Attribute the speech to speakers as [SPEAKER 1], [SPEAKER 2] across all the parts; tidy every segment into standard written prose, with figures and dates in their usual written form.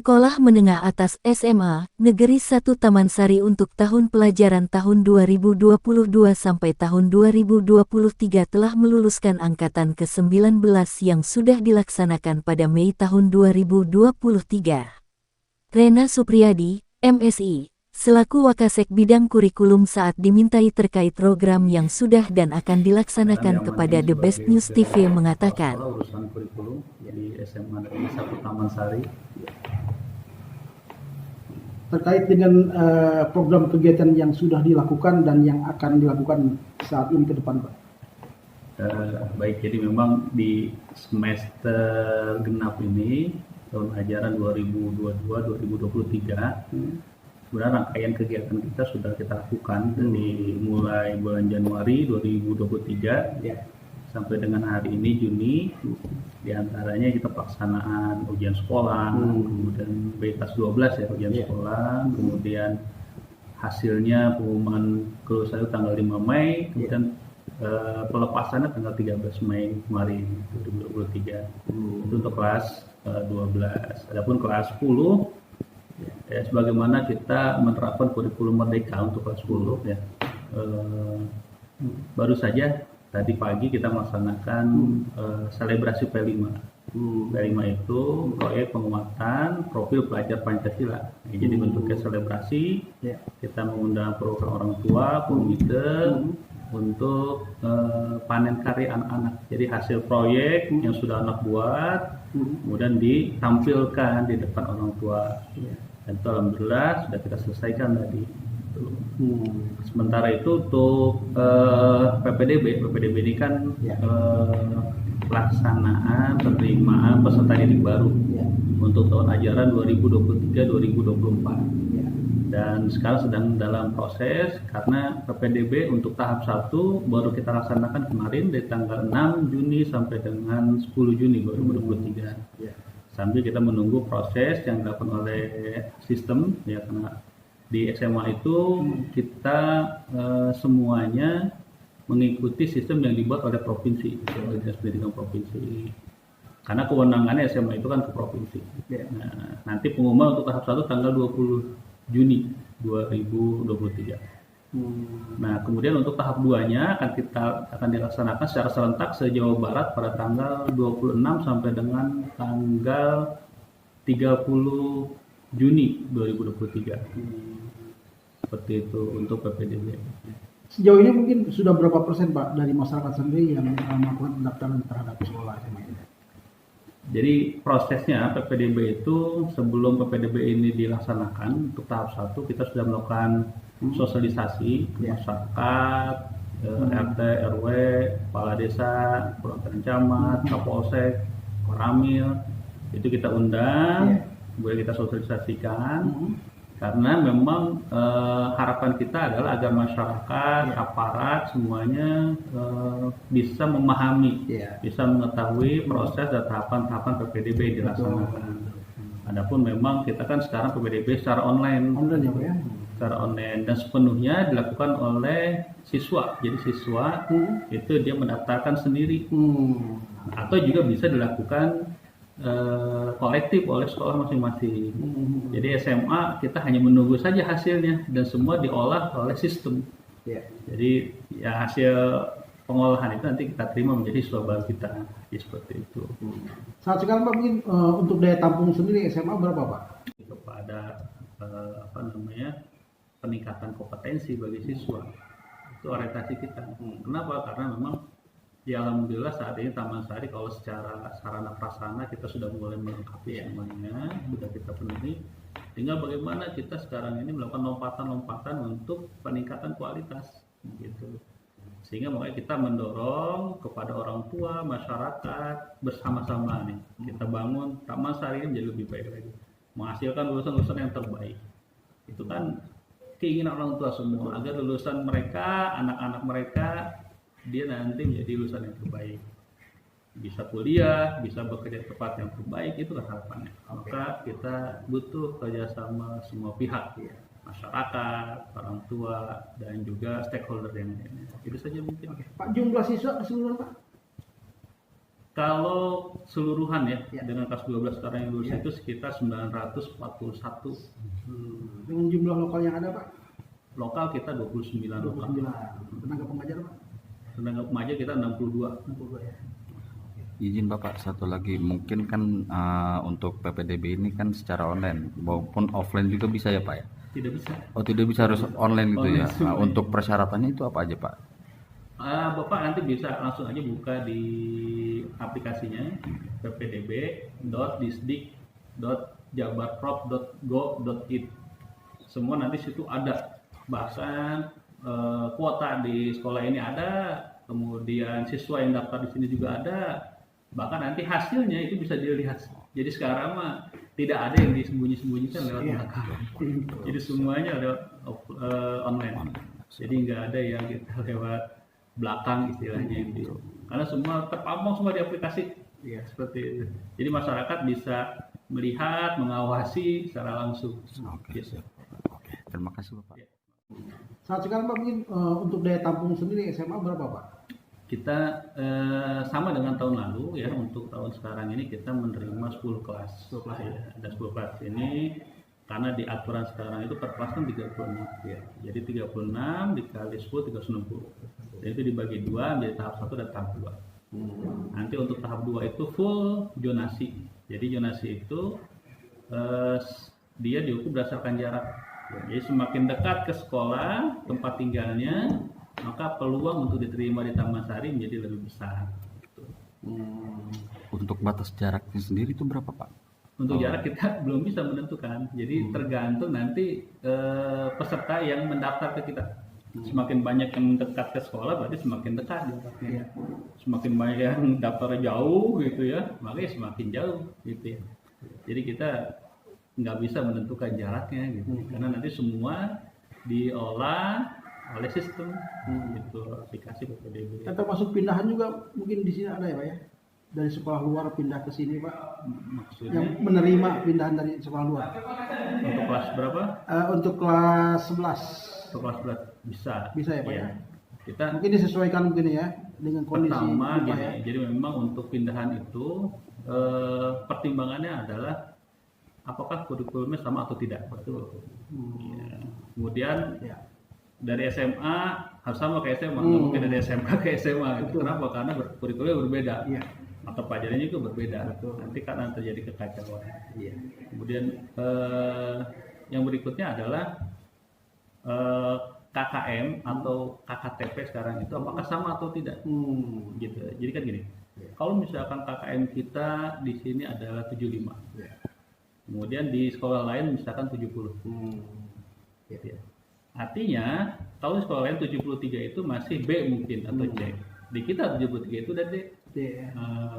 [SPEAKER 1] Sekolah Menengah Atas SMA Negeri 1 Taman Sari untuk tahun pelajaran tahun 2022 sampai tahun 2023 telah meluluskan angkatan ke-19 yang sudah dilaksanakan pada Mei tahun 2023. Rena Supriyadi, MSI, selaku Wakasek Bidang Kurikulum saat dimintai terkait program yang sudah dan akan dilaksanakan kepada The Best News TV mengatakan,
[SPEAKER 2] urusan kurikulum di SMA Negeri 1 Taman Sari.
[SPEAKER 3] Terkait dengan program kegiatan yang sudah dilakukan dan yang akan dilakukan saat ini ke depan, Pak.
[SPEAKER 2] Baik, jadi memang di semester genap ini tahun ajaran 2022-2023 sebenarnya rangkaian kegiatan kita sudah kita lakukan dari mulai bulan Januari 2023 sampai dengan hari ini Juni. Di antaranya kita pelaksanaan ujian sekolah, kemudian BTAS 12 ya ujian sekolah, kemudian hasilnya pengumuman kelulusan itu tanggal 5 Mei, kemudian pelepasannya tanggal 13 Mei kemarin 2023. Itu untuk kelas 12. Adapun kelas 10 ya sebagaimana kita menerapkan kurikulum merdeka untuk kelas 10 ya. Baru saja tadi pagi kita melaksanakan selebrasi P5. P5 itu proyek penguatan profil pelajar Pancasila. Jadi bentuknya selebrasi, kita mengundang perwakilan orang tua, komite untuk panen karya anak-anak. Jadi hasil proyek yang sudah anak buat, kemudian ditampilkan di depan orang tua. Dan itu alhamdulillah sudah kita selesaikan tadi. Sementara itu untuk PPDB ini kan pelaksanaan penerimaan peserta didik baru untuk tahun ajaran 2023-2024 dan sekarang sedang dalam proses karena PPDB untuk tahap 1 baru kita laksanakan kemarin dari tanggal 6 Juni sampai dengan 10 Juni 2023 sambil kita menunggu proses yang dilakukan oleh sistem ya karena di SMA itu kita semuanya mengikuti sistem yang dibuat oleh provinsi, oleh Dinas Pendidikan Provinsi. Karena kewenangannya SMA itu kan ke provinsi. Nah, nanti pengumuman untuk tahap 1 tanggal 20 Juni 2023. Nah, kemudian untuk tahap 2-nya akan dilaksanakan secara serentak se-Jawa Barat pada tanggal 26 sampai dengan tanggal 30 Juni 2023. Seperti itu untuk PPDB.
[SPEAKER 3] Sejauh ini mungkin sudah berapa persen, Pak, dari masyarakat sendiri yang melakukan pendaftaran terhadap sekolah SMA ini?
[SPEAKER 2] Jadi prosesnya PPDB itu sebelum PPDB ini dilaksanakan untuk tahap 1 kita sudah melakukan sosialisasi ke masyarakat, RT, RW, kepala desa, perwakilan camat, Kapolsek, Koramil, itu kita undang, kemudian kita sosialisasikan. Karena memang harapan kita adalah agar masyarakat, aparat semuanya bisa memahami, bisa mengetahui proses dan tahapan-tahapan PPDB dilaksanakan. Adapun memang kita kan sekarang PPDB secara online, secara online dan sepenuhnya dilakukan oleh siswa. Jadi siswa itu dia mendaftarkan sendiri, atau juga bisa dilakukan kolektif oleh sekolah masing-masing. Jadi SMA kita hanya menunggu saja hasilnya dan semua diolah oleh sistem. Jadi ya hasil pengolahan itu nanti kita terima menjadi siswa baru kita. Ya, seperti itu.
[SPEAKER 3] Saat sekarang Pak mungkin untuk daya tampung sendiri SMA berapa, Pak?
[SPEAKER 2] Kepada peningkatan kompetensi bagi siswa itu orientasi kita. Kenapa? Karena memang ya alhamdulillah saat ini Taman Sari kalau secara sarana prasarana kita sudah mulai melengkapi semuanya, sudah kita penuhi. Tinggal bagaimana kita sekarang ini melakukan lompatan-lompatan untuk peningkatan kualitas gitu. Sehingga makanya kita mendorong kepada orang tua, masyarakat bersama-sama nih. Kita bangun Taman Sari ini menjadi lebih baik lagi. Menghasilkan lulusan-lulusan yang terbaik. Itu kan keinginan orang tua semua agar lulusan mereka, anak-anak mereka dia nanti menjadi lulusan yang terbaik, bisa kuliah, bisa bekerja di tempat yang terbaik, itu kan harapannya. Maka kita butuh kerjasama semua pihak, masyarakat, orang tua, dan juga stakeholder yang lainnya. Itu saja mungkin.
[SPEAKER 3] Pak, jumlah siswa keseluruhan, Pak?
[SPEAKER 2] Kalau keseluruhan ya,
[SPEAKER 3] Ya.
[SPEAKER 2] dengan kelas 12 sekarang yang lulus
[SPEAKER 3] Ya.
[SPEAKER 2] itu sekitar 941.
[SPEAKER 3] Dengan jumlah lokal yang ada Pak?
[SPEAKER 2] Lokal kita 29 lokal.
[SPEAKER 3] 29. Tenaga pengajar Pak?
[SPEAKER 2] Tenaga pengajar kita 62.
[SPEAKER 3] 62 ya.
[SPEAKER 4] Izin Bapak, satu lagi, mungkin kan untuk PPDB ini kan secara online maupun offline juga bisa ya Pak ya?
[SPEAKER 2] Tidak bisa.
[SPEAKER 4] Oh tidak bisa, harus online gitu ya?
[SPEAKER 2] Online semua.
[SPEAKER 4] Untuk persyaratannya itu apa aja Pak?
[SPEAKER 2] Bapak nanti bisa langsung aja buka di aplikasinya ppdb.disdik.jabarprov.go.id. Semua nanti situ ada, bahkan kuota di sekolah ini ada, kemudian siswa yang daftar di sini juga ada, bahkan nanti hasilnya itu bisa dilihat. Jadi sekarang mah tidak ada yang disembunyi-sembunyikan lewat
[SPEAKER 3] Iya.
[SPEAKER 2] belakang. Jadi semuanya ada online. Jadi nggak ada yang kita lewat belakang istilahnya itu. Karena semua terpampang semua di aplikasi.
[SPEAKER 3] Iya.
[SPEAKER 2] Seperti itu. Jadi masyarakat bisa melihat, mengawasi secara langsung.
[SPEAKER 4] Oke,
[SPEAKER 2] Gitu.
[SPEAKER 4] siap. Oke, terima kasih Bapak.
[SPEAKER 3] Saat sekarang Pak mungkin untuk daya tampung sendiri SMA berapa Pak?
[SPEAKER 2] Kita sama dengan tahun lalu ya, untuk tahun sekarang ini kita menerima 10 kelas.
[SPEAKER 3] 10 kelas.
[SPEAKER 2] Ya, ada 10 kelas ini karena di aturan sekarang itu per kelas kan 36 ya. Jadi 36 dikali 10 360. Dan itu dibagi dua menjadi tahap 1 dan tahap 2. Nanti untuk tahap 2 itu full zonasi. Jadi zonasi itu dia diukur berdasarkan jarak. Jadi semakin dekat ke sekolah tempat tinggalnya, maka peluang untuk diterima di Taman Sari menjadi lebih besar.
[SPEAKER 4] Untuk batas jaraknya sendiri itu berapa Pak?
[SPEAKER 2] Untuk jarak kita belum bisa menentukan. Jadi tergantung nanti peserta yang mendaftar ke kita. Semakin banyak yang dekat ke sekolah berarti semakin dekat jaraknya. Semakin banyak yang daftar jauh gitu ya, makanya semakin jauh gitu ya. Jadi kita nggak bisa menentukan jaraknya gitu, karena nanti semua diolah oleh sistem gitu, aplikasi PPDB.
[SPEAKER 3] Dan termasuk pindahan juga mungkin di sini ada ya Pak ya? Dari sekolah luar pindah ke sini Pak?
[SPEAKER 2] Maksudnya
[SPEAKER 3] Yang menerima pindahan dari sekolah luar?
[SPEAKER 2] untuk kelas berapa?
[SPEAKER 3] Untuk kelas 11
[SPEAKER 2] Untuk kelas berat bisa.
[SPEAKER 3] bisa ya Pak ya?
[SPEAKER 2] Kita
[SPEAKER 3] Mungkin disesuaikan mungkin ya dengan kondisi
[SPEAKER 2] pertama
[SPEAKER 3] Pak
[SPEAKER 2] gini,
[SPEAKER 3] ya?
[SPEAKER 2] jadi memang untuk pindahan itu pertimbangannya adalah apakah kurikulumnya sama atau tidak. Betul. Ya. Kemudian
[SPEAKER 3] Ya.
[SPEAKER 2] dari SMA harus sama kayak SMA, nggak mungkin dari SMK ke SMA. Gitu.
[SPEAKER 3] Betul.
[SPEAKER 2] Kenapa? Karena kurikulumnya berbeda.
[SPEAKER 3] Iya.
[SPEAKER 2] Mata pelajarannya juga berbeda.
[SPEAKER 3] Betul.
[SPEAKER 2] Nanti kan terjadi kekacauan.
[SPEAKER 3] Iya.
[SPEAKER 2] Kemudian yang berikutnya adalah KKM atau KKTP sekarang itu apakah sama atau tidak? Gitu. Jadi kan gini. Kalau misalkan KKM kita di sini adalah 75.
[SPEAKER 3] Ya.
[SPEAKER 2] Kemudian di sekolah lain misalkan 70. Gitu ya. Artinya kalau di sekolah lain 73 itu masih B mungkin atau C. Di kita 73 itu udah D.
[SPEAKER 3] Iya.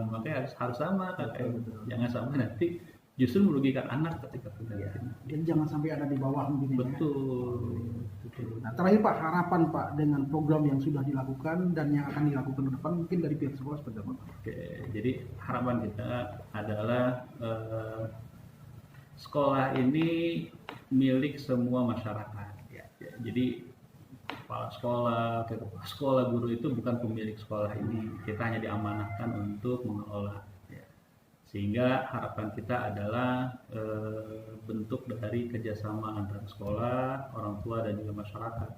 [SPEAKER 2] Makanya harus sama KKM.
[SPEAKER 3] Betul.
[SPEAKER 2] Jangan sama nanti justru merugikan anak ketika pindah.
[SPEAKER 3] Dan jangan sampai ada di bawah mungkin ya.
[SPEAKER 2] Betul.
[SPEAKER 3] Nah, terakhir Pak, harapan Pak dengan program yang sudah dilakukan dan yang akan dilakukan ke depan mungkin dari pihak sekolah seperti apa Pak?
[SPEAKER 2] Oke, jadi harapan kita adalah sekolah ini milik semua masyarakat. Ya, jadi kepala sekolah, guru itu bukan pemilik sekolah ini. Kita hanya diamanahkan untuk mengelola. Ya. Sehingga harapan kita adalah bentuk dari kerjasama antara sekolah, orang tua dan juga masyarakat.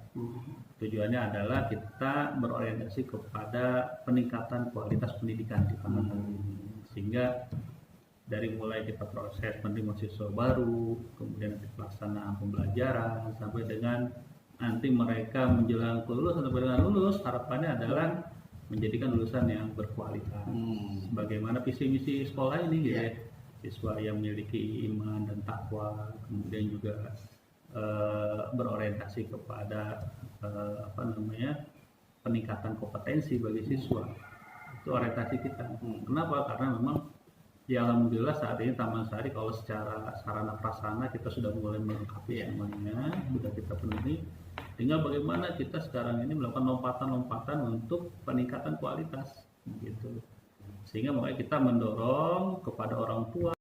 [SPEAKER 2] Tujuannya adalah kita berorientasi kepada peningkatan kualitas pendidikan di Taman Sari ini. Sehingga dari mulai kita proses menerima siswa baru, kemudian nanti pelaksanaan pembelajaran, sampai dengan nanti mereka menjelang lulus atau dengan lulus, harapannya adalah menjadikan lulusan yang berkualitas. Bagaimana visi misi sekolah ini gitu ya. Siswa yang memiliki iman dan takwa, kemudian juga berorientasi kepada peningkatan kompetensi bagi siswa. Itu orientasi kita. Kenapa? Karena memang ya alhamdulillah saat ini Taman Sari kalau secara sarana prasarana kita sudah mulai melengkapi semuanya, sudah kita penuhi. Tinggal bagaimana kita sekarang ini melakukan lompatan-lompatan untuk peningkatan kualitas gitu. Sehingga makanya kita mendorong kepada orang tua